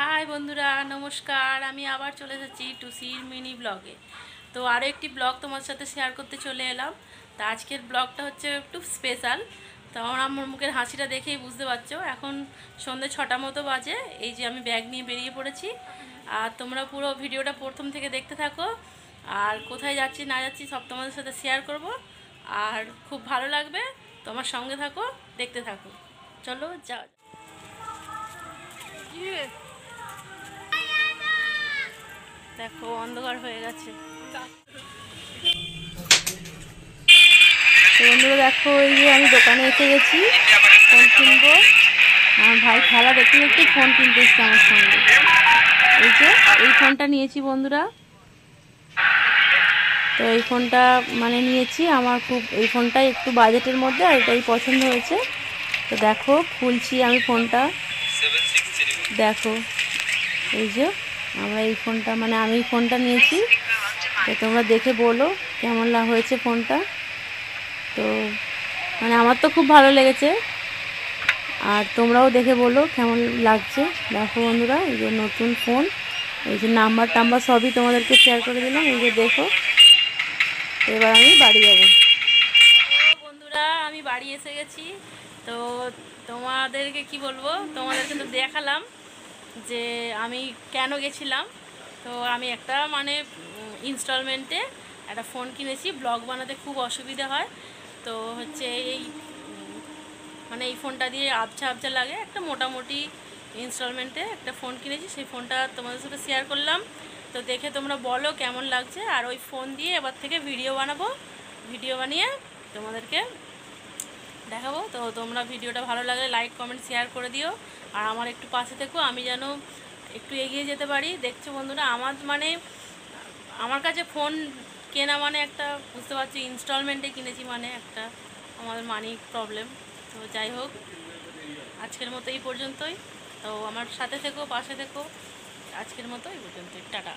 High বন্ধুরা, নমস্কার। আমি আবার চলে এসেছি টুসির মিনি ব্লগে। তো আরও একটি ব্লগ তোমার সাথে শেয়ার করতে চলে এলাম। তো আজকের ব্লগটা হচ্ছে একটু স্পেশাল। তো আমার মুখের হাসিটা দেখেই বুঝতে পারছো, এখন সন্ধ্যে 6টা মতো বাজে। এই যে আমি ব্যাগ নিয়ে বেরিয়ে পড়েছি, আর তোমরা পুরো ভিডিওটা প্রথম থেকে দেখতে থাকো। আর কোথায় যাচ্ছি না যাচ্ছি সব তোমাদের সাথে শেয়ার করব, আর খুব ভালো লাগবে। তোমার সঙ্গে থাকো, দেখতে থাকো। চলো যাও। দেখো অন্ধকার হয়ে গেছে। তো বন্ধুরা দেখো, এই যে আমি দোকানে এসে গেছি, ফোন কিনবো। আমার ভাই খেলা দেখতে দেখতে ফোন কিনতে এসছে আমার সঙ্গে। এই যে এই ফোনটা নিয়েছি বন্ধুরা। তো এই ফোনটা নিয়েছি, আমার খুব এই ফোনটাই একটু বাজেটের মধ্যে, আর এটাই পছন্দ হয়েছে। তো দেখো খুলছি আমি ফোনটা, দেখো এই যে আমরা এই ফোনটা আমি এই ফোনটা নিয়েছি। তো তোমরা দেখে বলো কেমন হয়েছে ফোনটা। তো আমার তো খুব ভালো লেগেছে, আর তোমরাও দেখে বলো কেমন লাগছে। দেখো বন্ধুরা, এই যে নতুন ফোন, এই যে নাম্বার টাম্বার সবই তোমাদেরকে শেয়ার করে দিলাম। এই যে দেখো, এবার আমি বাড়ি যাব। বন্ধুরা আমি বাড়ি এসে গেছি। তো তোমাদেরকে কি বলবো, তোমাদেরকে তো দেখালাম যে আমি কেন গেছিলাম। তো আমি একটা ইনস্টলমেন্টে একটা ফোন কিনেছি। ব্লগ বানাতে খুব অসুবিধা হয়, তো হচ্ছে এই ফোনটা দিয়ে আবছা আবছা লাগে। একটা মোটামুটি ইনস্টলমেন্টে একটা ফোন কিনেছি, সেই ফোনটা তোমাদের সাথে শেয়ার করলাম। তো দেখে তোমরা বলো কেমন লাগছে। আর ওই ফোন দিয়ে এবার থেকে ভিডিও বানাবো, ভিডিও বানিয়ে তোমাদেরকে দেখাবো। তো তোমরা ভিডিওটা ভালো লাগলে লাইক কমেন্ট শেয়ার করে দিও, আর আমার একটু পাশে থেকো, আমি যেন একটু এগিয়ে যেতে পারি। দেখছো বন্ধুরা, আমার কাছে ফোন কেনা একটা, বুঝতে পারছি ইনস্টলমেন্টে কিনেছি, একটা আমাদের মানি প্রবলেম। তো যাই হোক, আজকের মতো এই পর্যন্তই। তো আমার সাথে থেকো, পাশে থেকো। আজকের মতো এই পর্যন্তই, টাটা।